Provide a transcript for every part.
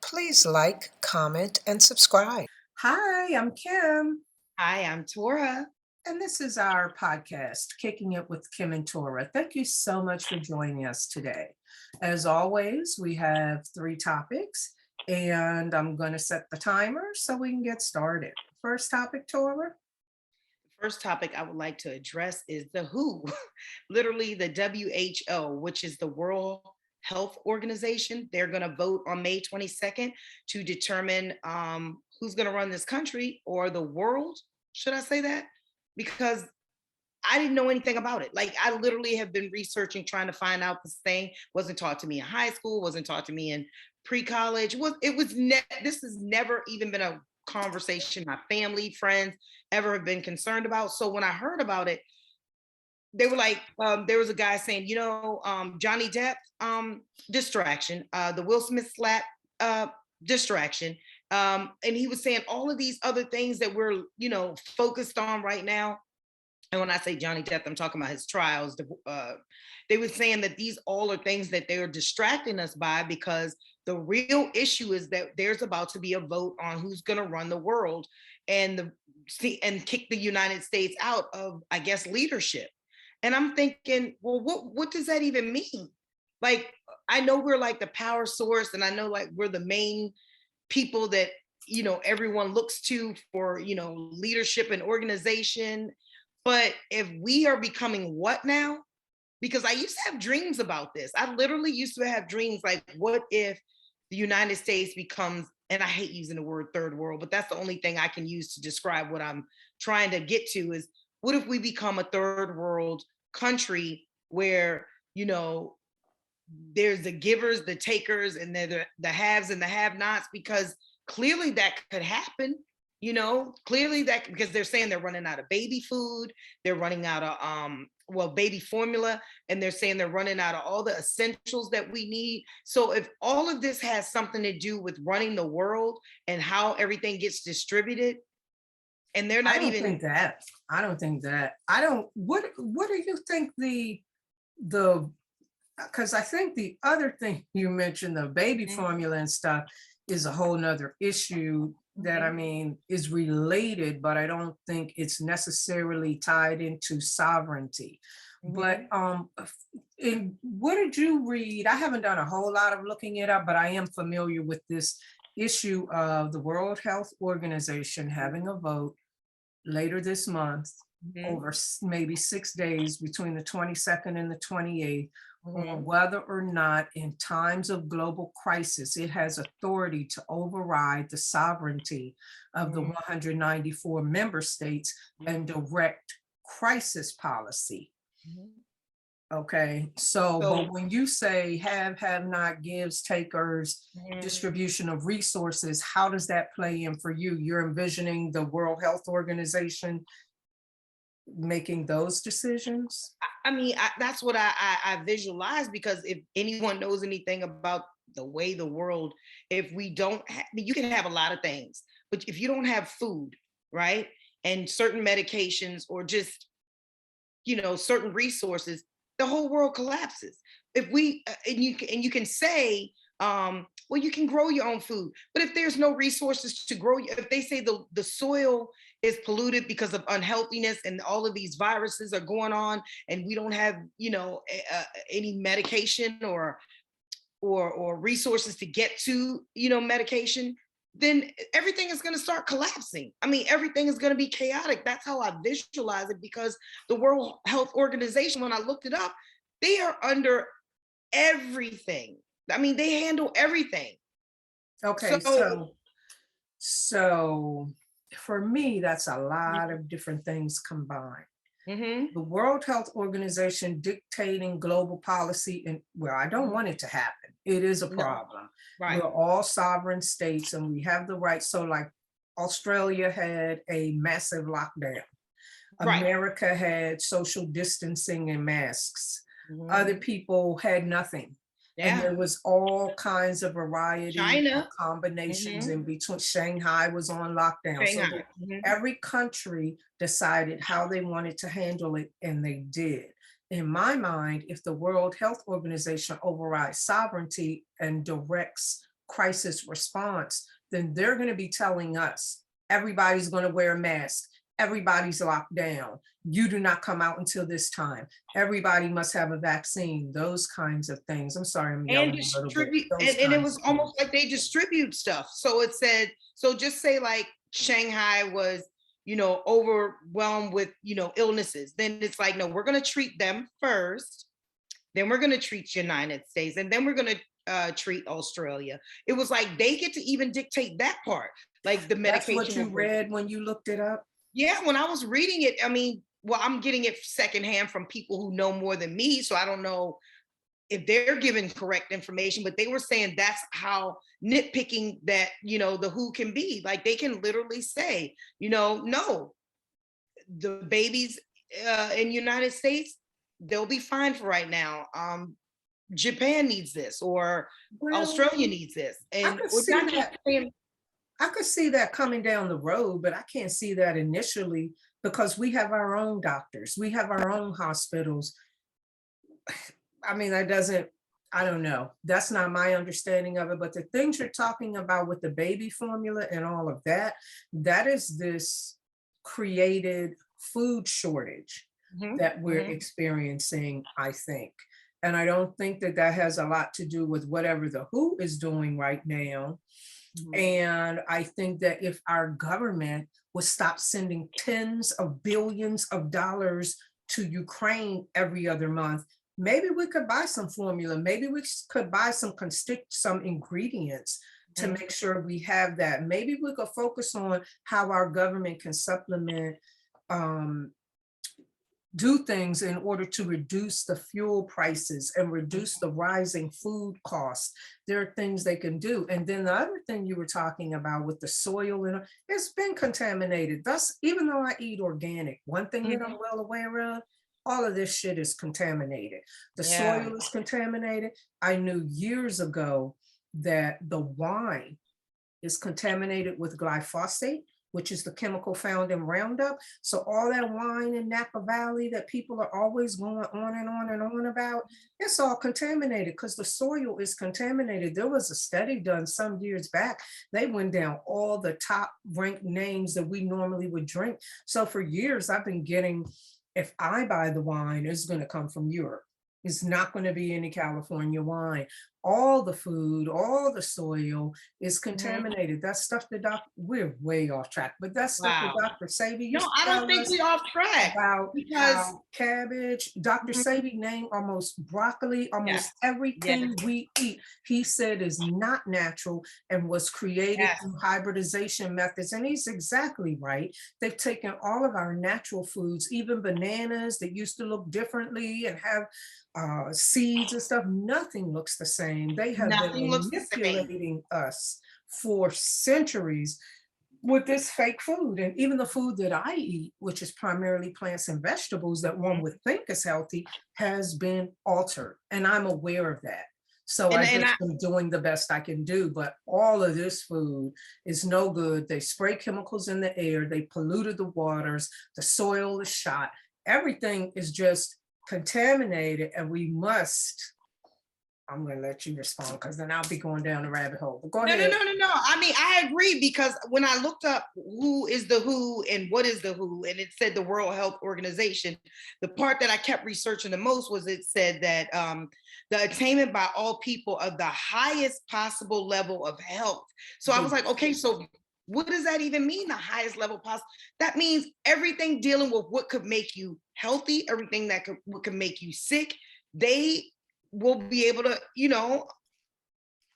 Please like, comment, and subscribe. Hi, I'm Kim, Hi, I'm Tora. and this is our podcast, Kicking It with Kim and Tora. Thank you so much for joining us today. As always, we have three topics, and I'm going to set the timer so we can get started. First topic, Tora. First topic I would like to address is the WHO, literally the WHO, which is the World Health Organization. They're going to vote on May 22nd to determine who's going to run this country or the world. Should I say that? Because I didn't know anything about it. Like I literally have been researching, trying to find out this thing. Wasn't taught to me in high school. Wasn't taught to me in pre-college. This has never even been a conversation my family, friends ever have been concerned about. So when I heard about it, they were like, there was a guy saying, Johnny Depp, distraction, the Will Smith slap, distraction. And he was saying all of these other things that we're, focused on right now. And when I say Johnny Depp, I'm talking about his trials. They were saying that these all are things that they are distracting us by, because the real issue is that there's about to be a vote on who's going to run the world and kick the United States out of, I guess, leadership. And I'm thinking, well, what does that even mean? Like, I know we're like the power source, and I know like we're the main people that everyone looks to for leadership and organization. But if we are becoming what now? Because I used to have dreams about this. I literally used to have dreams like, what if the United States becomes, and I hate using the word third world, but that's the only thing I can use to describe what I'm trying to get to is, what if we become a third world country where, there's the givers, the takers, and the haves and the have-nots? Because clearly that could happen. Clearly that, because they're saying they're running out of baby food, they're running out of baby formula, and they're saying they're running out of all the essentials that we need. So if all of this has something to do with running the world and how everything gets distributed, and they're I not don't even. think that. I don't think that. I don't. What do you think the because I think the other thing you mentioned, the baby formula and stuff, is a whole nother issue that I mean is related, but I don't think it's necessarily tied into sovereignty. But in what did you read? I haven't done a whole lot of looking it up, but I am familiar with this issue of the World Health Organization having a vote later this month over maybe 6 days between the 22nd and the 28th on whether or not in times of global crisis it has authority to override the sovereignty of the 194 member states and direct crisis policy. Okay, so but when you say have not, gives, takers, distribution of resources, how does that play in for you? You're envisioning the World Health Organization making those decisions? I mean, that's what I visualize, because if anyone knows anything about the way the world, if we don't have, you can have a lot of things, but if you don't have food, right, and certain medications, or just, certain resources, the whole world collapses. If we, and you can say, well, you can grow your own food, but if there's no resources to grow, if they say the soil is polluted because of unhealthiness and all of these viruses are going on, and we don't have, any medication or resources to get to, medication, then everything is going to start collapsing. I mean, everything is going to be chaotic. That's how I visualize it, because the World Health Organization, when I looked it up, they are under everything. I mean, they handle everything. Okay, so for me, that's a lot of different things combined. The World Health Organization dictating global policy, and well, I don't want it to happen. It is a problem. Right. We're all sovereign states and we have the right. So like Australia had a massive lockdown. Right. America had social distancing and masks. Other people had nothing. And there was all kinds of variety of combinations in between. Shanghai was on lockdown. So every country decided how they wanted to handle it, and they did. In my mind, if the World Health Organization overrides sovereignty and directs crisis response, then they're going to be telling us everybody's going to wear a mask. Everybody's locked down. You do not come out until this time. Everybody must have a vaccine, those kinds of things. I'm sorry, I'm And yelling a little bit. distribute, Those and it kinds was of almost things. like they distribute stuff. So it said, so just say like Shanghai was, overwhelmed with, illnesses. Then it's like, no, we're going to treat them first. Then we're going to treat United States, and then we're going to treat Australia. It was like they get to even dictate that part, like the That's medication. what you read when you looked it up? Yeah, when I was reading it, I mean, well, I'm getting it secondhand from people who know more than me, so I don't know if they're giving correct information, but they were saying that's how nitpicking that, the WHO can be. Like they can literally say, no, the babies in United States, they'll be fine for right now. Japan needs this, or Well, Australia needs this. And could we're see not just that. saying, I could see that coming down the road, but I can't see that initially because we have our own doctors, we have our own hospitals. I mean, that doesn't, I don't know. That's not my understanding of it. But the things you're talking about with the baby formula and all of that, that is this created food shortage that we're experiencing, I think. And I don't think that that has a lot to do with whatever the WHO is doing right now. And I think that if our government would stop sending tens of billions of dollars to Ukraine every other month, maybe we could buy some formula. Maybe we could buy some ingredients to make sure we have that. Maybe we could focus on how our government can supplement, do things in order to reduce the fuel prices and reduce the rising food costs. There are things they can do. And then the other thing you were talking about with the soil, and it's been contaminated. Thus, even though I eat organic, one thing that I'm well aware of, all of this shit is contaminated. The soil is contaminated. I knew years ago that the wine is contaminated with glyphosate, which is the chemical found in Roundup. So all that wine in Napa Valley that people are always going on and on and on about, it's all contaminated because the soil is contaminated. There was a study done some years back. They went down all the top ranked names that we normally would drink. So for years, I've been getting, if I buy the wine, it's going to come from Europe. It's not going to be any California wine. All the food, all the soil is contaminated. That's stuff that we're way off track, but that's stuff that Dr. Savy used no, to I tell don't think us we're off track about because how cabbage, Dr. Savy named almost broccoli, almost everything we eat, he said is not natural and was created through hybridization methods. And he's exactly right. They've taken all of our natural foods, even bananas that used to look differently and have seeds and stuff, nothing looks the same. They have been manipulating us for centuries with this fake food. And even the food that I eat, which is primarily plants and vegetables that one would think is healthy, has been altered. And I'm aware of that. So I just am doing the best I can do. But all of this food is no good. They spray chemicals in the air. They polluted the waters. The soil is shot. Everything is just contaminated, and we must, I'm going to let you respond because then I'll be going down the rabbit hole. But go ahead. No. I mean, I agree because when I looked up who is the WHO and what is the WHO, and it said the World Health Organization, the part that I kept researching the most was it said that the attainment by all people of the highest possible level of health. So I was like, okay, so what does that even mean? The highest level possible? That means everything dealing with what could make you healthy, everything that what could make you sick, they will be able to,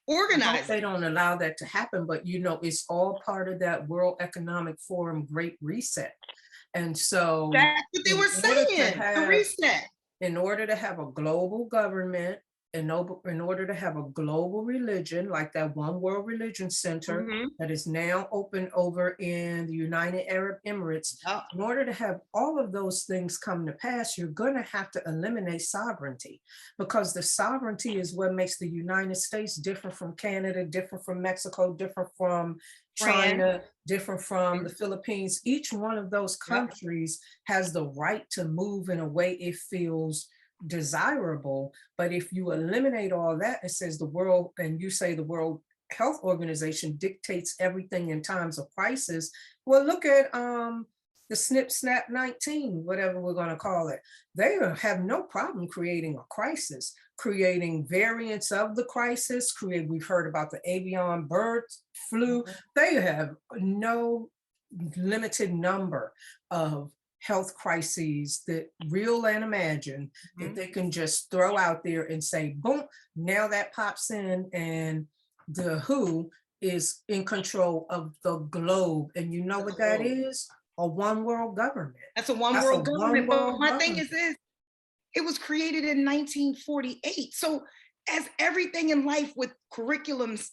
organize. They don't allow that to happen, but it's all part of that World Economic Forum Great Reset. And so that's what they were saying, the reset. In order to have a global government, in order to have a global religion, like that One World Religion Center that is now open over in the United Arab Emirates, in order to have all of those things come to pass, you're going to have to eliminate sovereignty, because the sovereignty is what makes the United States different from Canada, different from Mexico, different from China, different from the Philippines. Each one of those countries has the right to move in a way it feels desirable. But if you eliminate all that, it says the world, and you say the World Health Organization dictates everything in times of crisis. Well, look at the snip snap 19, whatever we're going to call it. They have no problem creating a crisis, creating variants of the crisis. We've heard about the avian bird flu. They have no limited number of health crises, that real and imagined, that they can just throw out there and say, boom, now that pops in, and the WHO is in control of the globe. And you know what that is? A one world government. That's a one That's a world government. one But world my thing government. is this, it was created in 1948. So as everything in life with curriculums,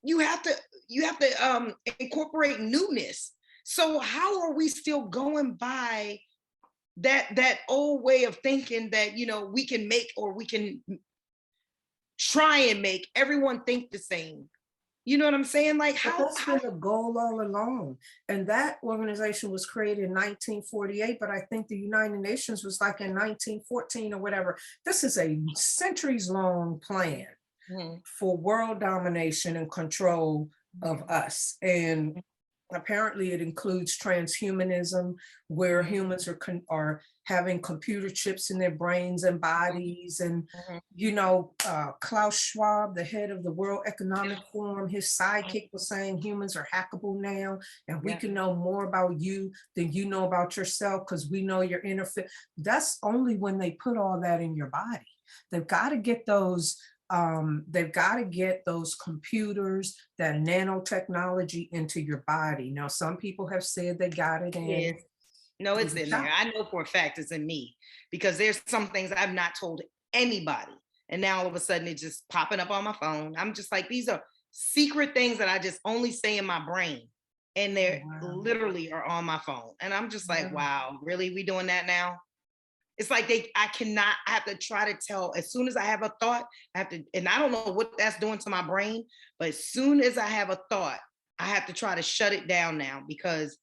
you have to incorporate newness. So how are we still going by that old way of thinking that, you know, we can make, or we can try and make everyone think the same? You know what I'm saying? Like But how that's been the goal all along. And that organization was created in 1948, but I think the United Nations was like in 1914 or whatever. This is a centuries long plan for world domination and control of us. And apparently it includes transhumanism, where humans are having computer chips in their brains and bodies. And you know, Klaus Schwab, the head of the World Economic Forum, his sidekick was saying humans are hackable now, and we can know more about you than you know about yourself, because we know your inner fit. That's only when they put all that in your body. They've got to get those computers, that nanotechnology into your body. Now, some people have said they got it in. No, it's in there. I know for a fact it's in me, because there's some things I've not told anybody. And now all of a sudden it's just popping up on my phone. I'm just like, these are secret things that I just only say in my brain. And they're literally are on my phone. And I'm just like, wow, really? We doing that now? It's like I have to try to tell, as soon as I have a thought, I have to, and I don't know what that's doing to my brain, but as soon as I have a thought, I have to try to shut it down now, because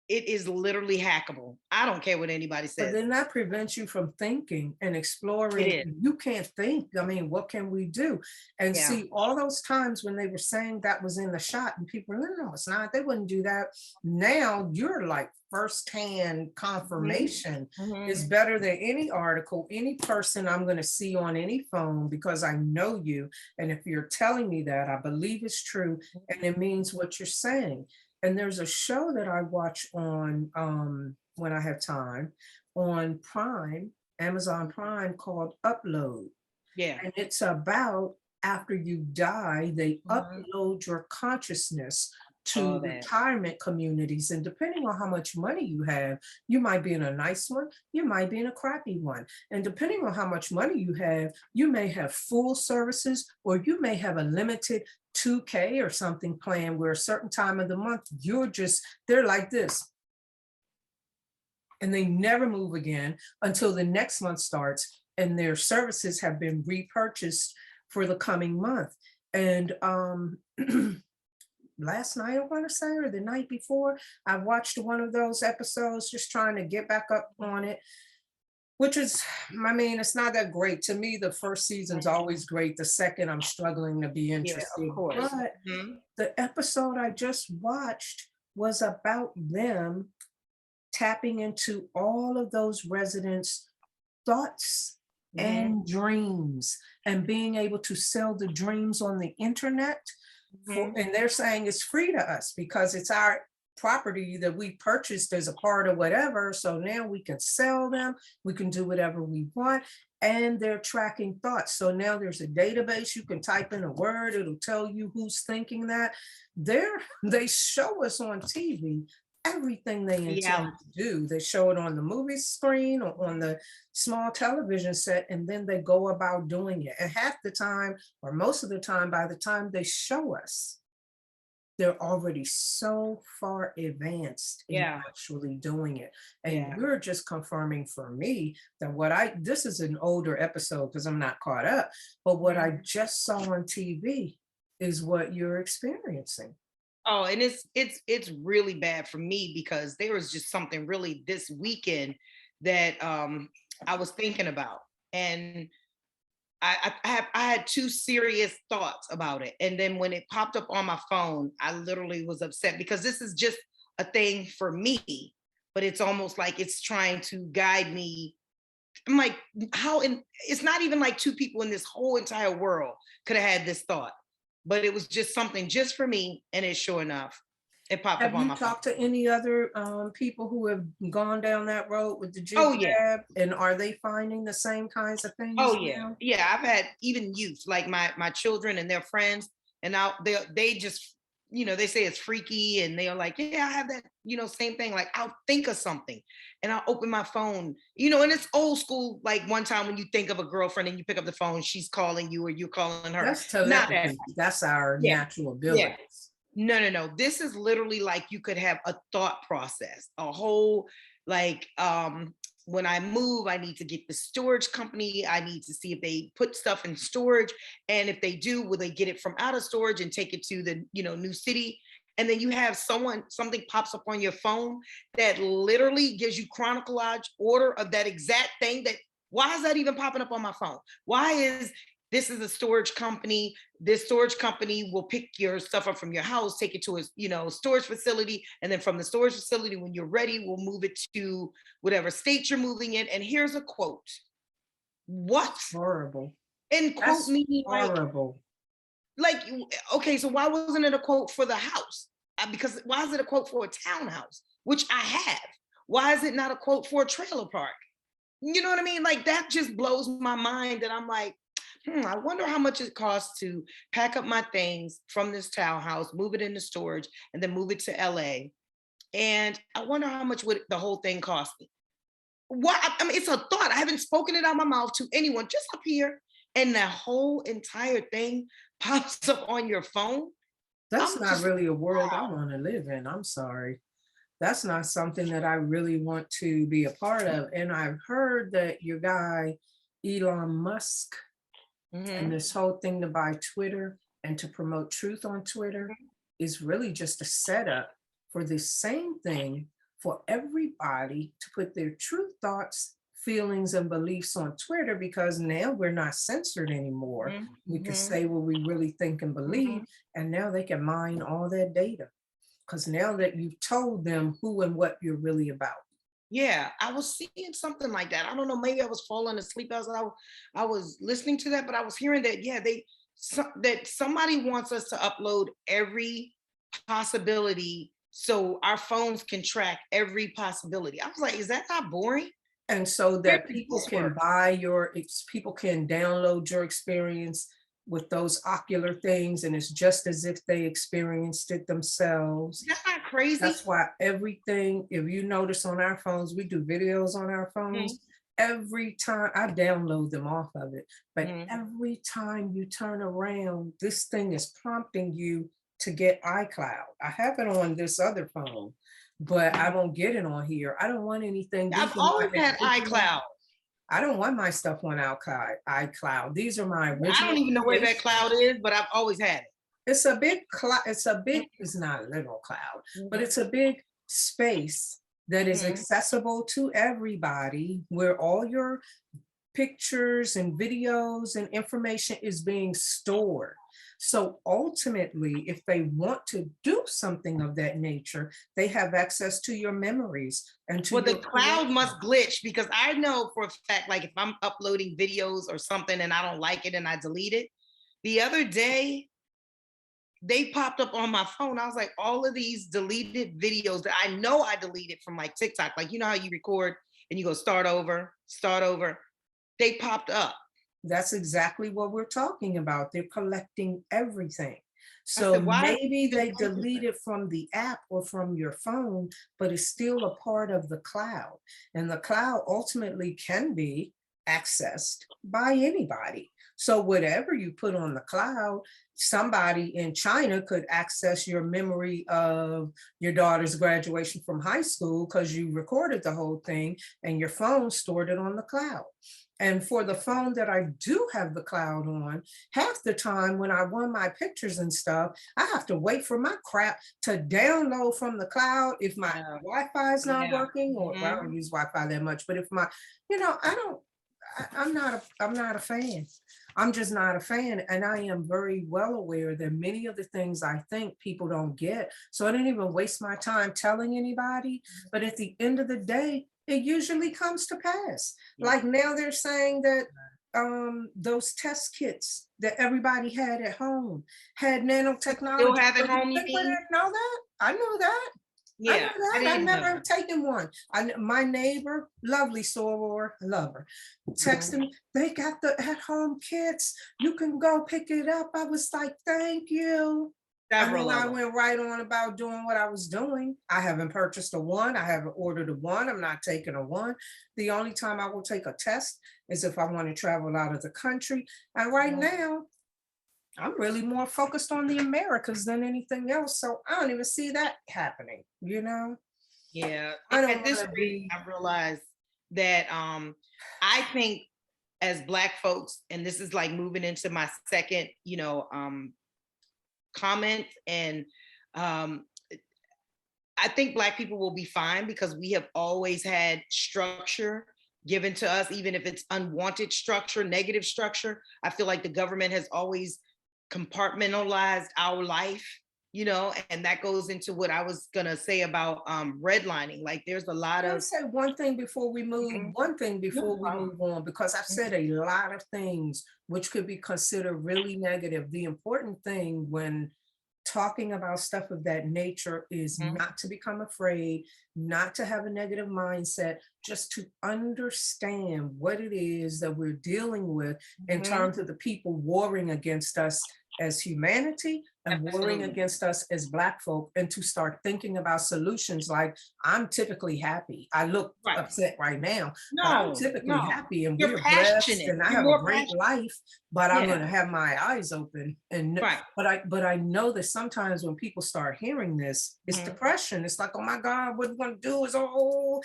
it is literally hackable. I don't care what anybody But says. then that prevents you from thinking and exploring. You can't think. I mean, what can we do? And see, all those times when they were saying that was in the shot, and people were, no, it's not. They wouldn't do that. Now you're like firsthand confirmation is better than any article, any person I'm going to see on any phone, because I know you. And if you're telling me that, I believe it's true, and it means what you're saying. And there's a show that I watch on when I have time on Prime, Amazon Prime, called Upload. And it's about, after you die, they upload your consciousness to retirement communities. And depending on how much money you have, you might be in a nice one, you might be in a crappy one. And depending on how much money you have, you may have full services, or you may have a limited 2K or something plan, where a certain time of the month, they're like this. And they never move again until the next month starts, and their services have been repurchased for the coming month. And last night, I want to say, or the night before, I watched one of those episodes, just trying to get back up on it, which is, I mean, it's not that great. To me, the first season's always great. The second, I'm struggling to be interested. But the episode I just watched was about them tapping into all of those residents' thoughts and dreams, and being able to sell the dreams on the internet. And they're saying it's free to us because it's our property that we purchased as a part of whatever. So now we can sell them, we can do whatever we want, and they're tracking thoughts. So now there's a database, you can type in a word, it'll tell you who's thinking that. They show us on TV everything they intend to do. They show it on the movie screen or on the small television set, and then they go about doing it. And half the time, or most of the time, by the time they show us, they're already so far advanced in actually doing it. And you're just confirming for me that this is an older episode because I'm not caught up, but what I just saw on TV is what you're experiencing. Oh, and it's really bad for me, because there was just something really this weekend that I was thinking about. And I had two serious thoughts about it. And then when it popped up on my phone, I literally was upset because this is just a thing for me, but it's almost like it's trying to guide me. I'm like, how in it's not even like two people in this whole entire world could have had this thought, but it was just something just for me. And it's sure enough, it popped up Have on you my phone. talked to any other people who have gone down that road with the jib Oh yeah. jab? And are they finding the same kinds of things Oh yeah, now? yeah. I've had even youth, like my children and their friends, and now they just they say it's freaky, and they're like, yeah, I have that same thing. Like I'll think of something, and I'll open my phone, and it's old school. Like one time when you think of a girlfriend and you pick up the phone, she's calling you or you're calling her. That's Not that. telepathy. That's our Yeah, natural yeah. abilities. No, no, no. This is literally like you could have a thought process, a whole like when I move, I need to get the storage company. I need to see if they put stuff in storage. And if they do, will they get it from out of storage and take it to the new city? And then you have something pops up on your phone that literally gives you chronological order of that exact thing. That why is that even popping up on my phone? Why is this is a storage company. This storage company will pick your stuff up from your house, take it to a storage facility, and then from the storage facility, when you're ready, we'll move it to whatever state you're moving in. And here's a quote. What? Horrible. And quote That's meaning horrible. like okay, so why wasn't it a quote for the house? Because why is it a quote for a townhouse, which I have? Why is it not a quote for a trailer park? You know what I mean? Like that just blows my mind. And I'm like, I wonder how much it costs to pack up my things from this townhouse, move it into storage, and then move it to LA. And I wonder how much would the whole thing cost me. What I mean, it's a thought. I haven't spoken it out of my mouth to anyone, just up here. And that whole entire thing pops up on your phone. That's I'm not just really a world I wow. want to live in. I'm sorry. That's not something that I really want to be a part of. And I've heard that your guy, Elon Musk, and Mhm. this whole thing to buy Twitter and to promote truth on Twitter is really just a setup for the same thing for everybody to put their true thoughts, feelings, and beliefs on Twitter because now we're not censored anymore. Mhm. We can Mhm. say what we really think and believe, Mhm. and now they can mine all that data because now that you've told them who and what you're really about. Yeah, I was seeing something like that. I don't know. Maybe I was falling asleep as I was listening to that, but I was hearing that. Yeah, that somebody wants us to upload every possibility so our phones can track every possibility. I was like, is that not boring? And so Where that does people this can work? buy people can download your experience with those ocular things, and it's just as if they experienced it themselves. That's not crazy. That's why everything, if you notice on our phones, we do videos on our Mhm. phones. Every time I download them off of it, but Mhm. every time you turn around, this thing is prompting you to get iCloud. I have it on this other phone, but I don't get it on here. I don't want anything. I've These are my always had original. iCloud. I don't want my stuff on iCloud. These are my I don't original even know where that cloud creations. is, but I've always had it. It's a big cloud. It's not a literal cloud, but Mhm. it's a big space that is Mhm. accessible to everybody where all your pictures and videos and information is being stored. So ultimately, if they want to do something of that nature, they have access to your memories and to Well, the your cloud creation. must glitch because I know for a fact, like if I'm uploading videos or something and I don't like it and I delete it, the other day they popped up on my phone. I was like, all of these deleted videos that I know I deleted from like TikTok, like you know how you record and you go start over. They popped up. That's exactly what we're talking about. They're collecting everything. I So said, why is it maybe even they posting delete this? it from the app or from your phone, but it's still a part of the cloud. And the cloud ultimately can be accessed by anybody. So whatever you put on the cloud, somebody in China could access your memory of your daughter's graduation from high school because you recorded the whole thing and your phone stored it on the cloud. And for the phone that I do have the cloud on, half the time when I want my pictures and stuff, I have to wait for my crap to download from the cloud if my Yeah, Wi-Fi is not yeah. working, or well, I don't Mhm. use Wi-Fi that much, but if my, I don't, I'm not a fan. I'm just not a fan. And I am very well aware that many of the things I think people don't get. So I didn't even waste my time telling anybody. But at the end of the day, it usually comes to pass. Yeah. Like now they're saying that those test kits that everybody had at home had nanotechnology. Still have at So you home, you think we mean? didn't know that? I know that. I know Yeah, I that. I've didn't never know. taken one. My neighbor, lovely soror, I love her, texted me, they got the at-home kits. You can go pick it up. I was like, thank you. And Several then of I them. went right on about doing what I was doing. I haven't purchased a one. I haven't ordered a one. I'm not taking a one. The only time I will take a test is if I want to travel out of the country. And right Mhm. now, I'm really more focused on the Americas than anything else. So I don't even see that happening, you know? Yeah, I don't at this want to rate, be, I realize that I think as Black folks, and this is like moving into my second, comment, and um, I think Black people will be fine because we have always had structure given to us, even if it's unwanted structure, negative structure. I feel like the government has always compartmentalized our life, and that goes into what I was gonna say about redlining. Like there's a lot can I of say Mhm. one thing No before we problem. move on, because I've said a lot of things which could be considered really negative. The important thing when talking about stuff of that nature is Mhm. not to become afraid, not to have a negative mindset, just to understand what it is that we're dealing with in Mhm. terms of the people warring against us as humanity and warring Absolutely. against us as Black folk, and to start thinking about solutions. Like, I'm typically happy. I look Right. upset right now, but I'm No, typically no. happy and You're we're blessed passionate. and I You're have a more great passionate. life, but I'm going Yeah. to have my eyes open and Right. but I know that sometimes when people start hearing this, it's Mhm. depression. It's like, oh my God, what we're gonna do is all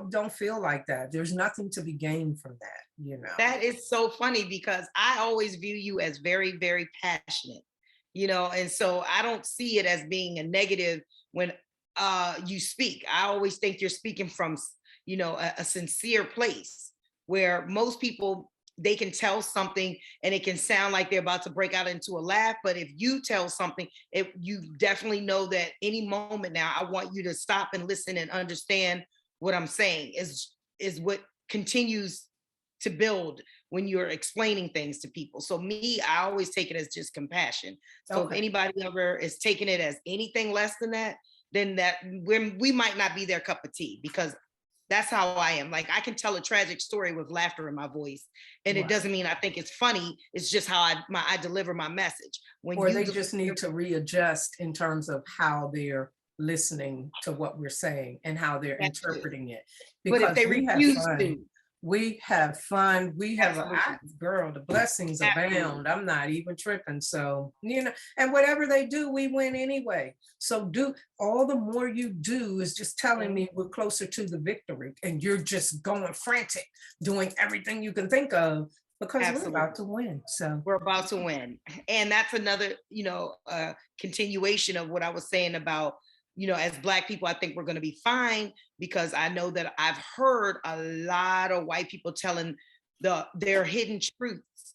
don't feel like that. There's nothing to be gained from that, you know. That is so funny because I always view you as very, very passionate, and so I don't see it as being a negative when you speak. I always think you're speaking from, a sincere place where most people they can tell something and it can sound like they're about to break out into a laugh. But if you tell something, you definitely know that any moment now, I want you to stop and listen and understand what I'm saying is what continues to build when you're explaining things to people. So me, I always take it as just compassion. So if Okay. anybody ever is taking it as anything less than that, then that we might not be their cup of tea because that's how I am. Like I can tell a tragic story with laughter in my voice, and it Right. doesn't mean I think it's funny. It's just how I deliver my message. When Or you they just need to readjust in terms of how they're listening to what we're saying and how they're that too. interpreting it. But if Because they we have refuse fun. to, We have fun. We have absolutely, girl, the blessings absolutely, abound. I'm not even tripping. So, and whatever they do, we win anyway. So do all the more you do is just telling Mhm. me we're closer to the victory. And you're just going frantic, doing everything you can think of because we're Absolutely. about to win. So We're about to win. And that's another, continuation of what I was saying about, as Black people, I think we're going to be fine because I know that I've heard a lot of white people telling their hidden truths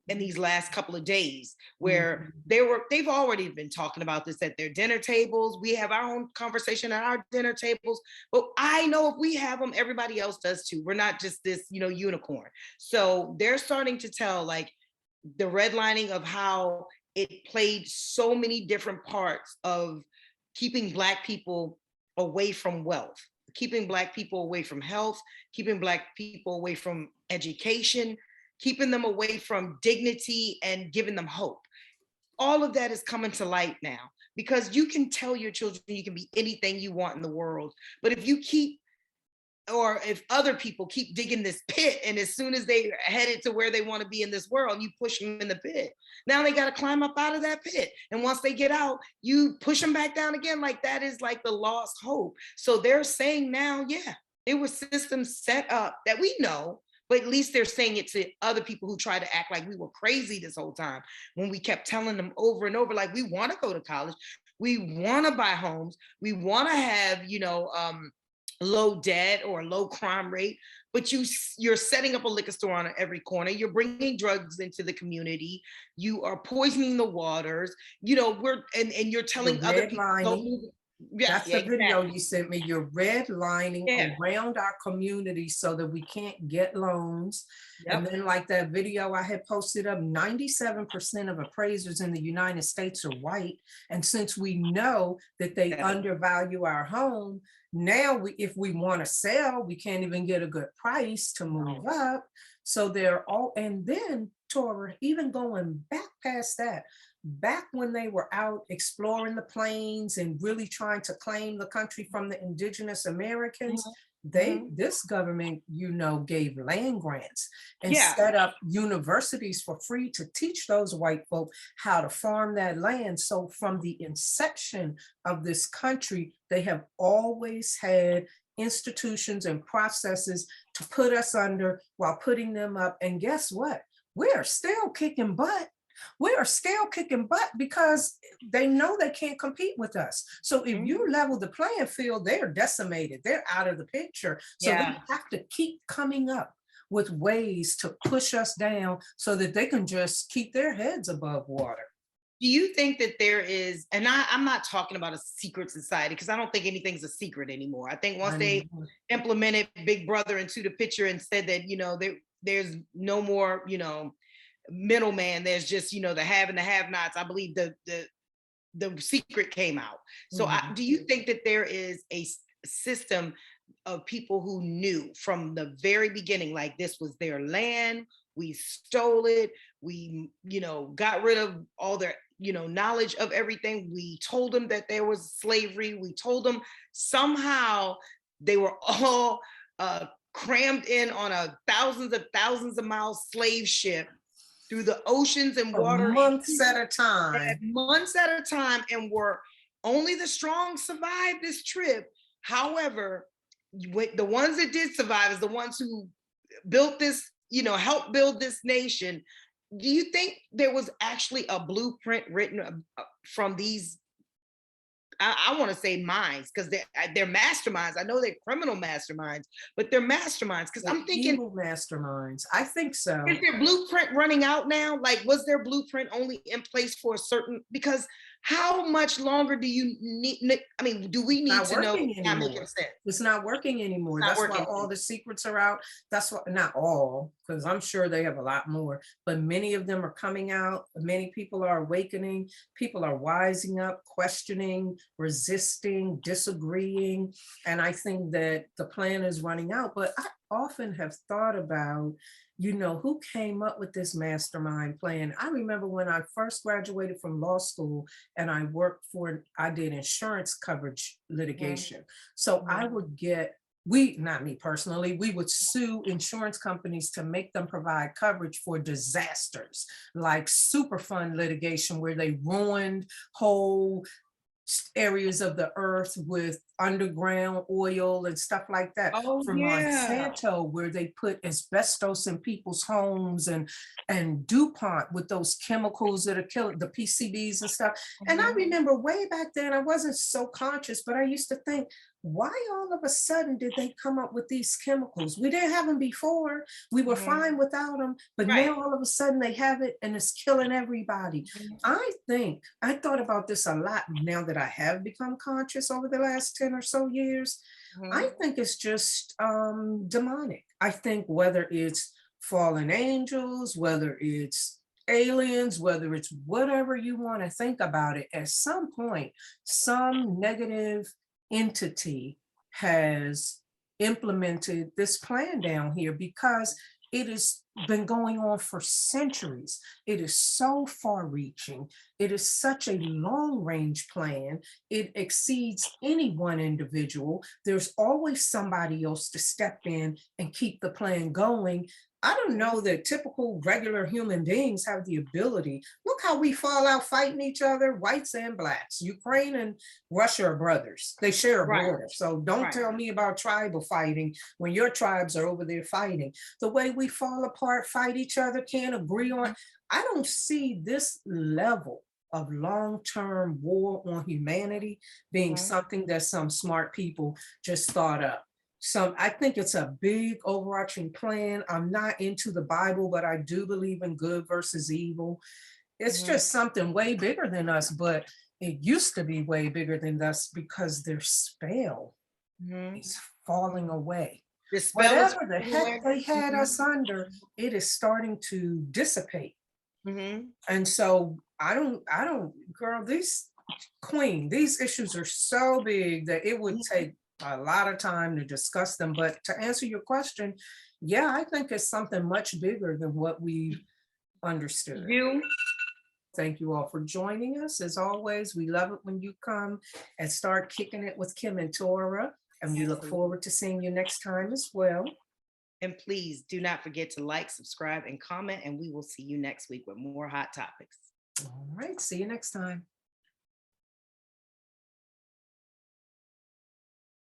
in these last couple of days where mhm. they've already been talking about this at their dinner tables. We have our own conversation at our dinner tables, but I know if we have them, everybody else does too. We're not just this, unicorn. So they're starting to tell like the redlining of how it played so many different parts of keeping Black people away from wealth, keeping Black people away from health, keeping Black people away from education, keeping them away from dignity and giving them hope. All of that is coming to light now because you can tell your children you can be anything you want in the world. But if you keep or if other people keep digging this pit and as soon as they are headed to where they want to be in this world, you push them in the pit. Now they got to climb up out of that pit, and once they get out you push them back down again. Like that is like the lost hope. So they're saying now, yeah, there were systems set up that we know, but at least they're saying it to other people who try to act like we were crazy this whole time when we kept telling them over and over like we want to go to college, we want to buy homes, we want to have low debt or low crime rate. but you're setting up a liquor store on every corner. You're bringing drugs into the community. You are poisoning the waters. You know, and you're You're telling other people, don't redlining. move. Yeah, That's yeah, the video exactly. you sent me. You're redlining Yeah. around our community so that we can't get loans. And Yep. then like that video I had posted up, 97% of appraisers in the United States are white. And since we know that they Yeah. undervalue our home, now if we want to sell, we can't even get a good price to move up. So they're all, and then Tora, even going back past that, back when they were out exploring the plains and really trying to claim the country from the indigenous Americans, this government, you know, gave land grants and Yeah. set up universities for free to teach those white folk how to farm that land. So from the inception of this country, they have always had institutions and processes to put us under while putting them up. And guess what? We are still kicking butt. We are still kicking butt because they know they can't compete with us. So if you level the playing field, they're decimated. They're out of the picture. So they have to keep coming up with ways to push us down so that they can just keep their heads above water. Do you think that there is, and I'm not talking about a secret society, because I don't think anything's a secret anymore. I think once they implemented Big Brother into the picture and said that, you know, there's no more, you know, middleman, there's just, you know, the have and the have-nots. I believe the secret came out. So do you think that there is a system of people who knew from the very beginning, like this was their land, we stole it, we, you know, got rid of all their, you know, knowledge of everything, we told them that there was slavery, we told them somehow they were all crammed in on a thousands of miles slave ship through the oceans and water, months at a time, and were only the strong survived this trip. However, the ones that did survive is the ones who built this, you know, helped build this nation. Do you think there was actually a blueprint written from these, I want to say minds, because they're masterminds. I know they're criminal masterminds, but they're masterminds. Because I'm thinking evil masterminds. I think so. Is their blueprint running out now? Like, was their blueprint only in place for a certain? Because how much longer do you need? I mean, do we need to know? It's not making sense. It's not working anymore. That's why all the secrets are out. That's why, not all, because I'm sure they have a lot more, but many of them are coming out. Many people are awakening. People are wising up, questioning, resisting, disagreeing. And I think that the plan is running out. But I often have thought about, you know, who came up with this mastermind plan. I remember when I first graduated from law school and I did insurance coverage litigation. So I would get, not me personally, we would sue insurance companies to make them provide coverage for disasters, like Superfund litigation, where they ruined whole areas of the earth with underground oil and stuff like that. From Monsanto, where they put asbestos in people's homes, and DuPont with those chemicals that are killing the PCBs and stuff. And I remember way back then, I wasn't so conscious, but I used to think, why all of a sudden did they come up with these chemicals? We didn't have them before. We were fine without them, but now all of a sudden they have it and it's killing everybody. I thought about this a lot now that I have become conscious over the last 10 or so years. I think it's just demonic. I think whether it's fallen angels, whether it's aliens, whether it's whatever you want to think about it, at some point, some negative entity has implemented this plan down here, because it has been going on for centuries. It is so far reaching. It is such a long range plan. It exceeds any one individual. There's always somebody else to step in and keep the plan going. I don't know that typical regular human beings have the ability. Look how we fall out fighting each other, whites and blacks. Ukraine and Russia are brothers. They share a border. So don't tell me about tribal fighting when your tribes are over there fighting. The way we fall apart, fight each other, can't agree on. I don't see this level of long-term war on humanity being something that some smart people just thought up. I think it's a big overarching plan. I'm not into the Bible, but I do believe in good versus evil. It's Mhm, just something way bigger than us, but it used to be way bigger than us because their spell mhm. is falling away. The spell is Whatever the heck everywhere. they had Mhm, us under, it is starting to dissipate. mhm, And so girl, these issues are so big that it would mhm. take a lot of time to discuss them. But to answer your question, yeah, I think it's something much bigger than what we've understood. You, Thank you all for joining us. As always, we love it when you come and start kicking it with Kim and Tora. And we look absolutely. forward to seeing you next time as well. And please do not forget to like, subscribe, and comment. And we will see you next week with more hot topics. All right, see you next time.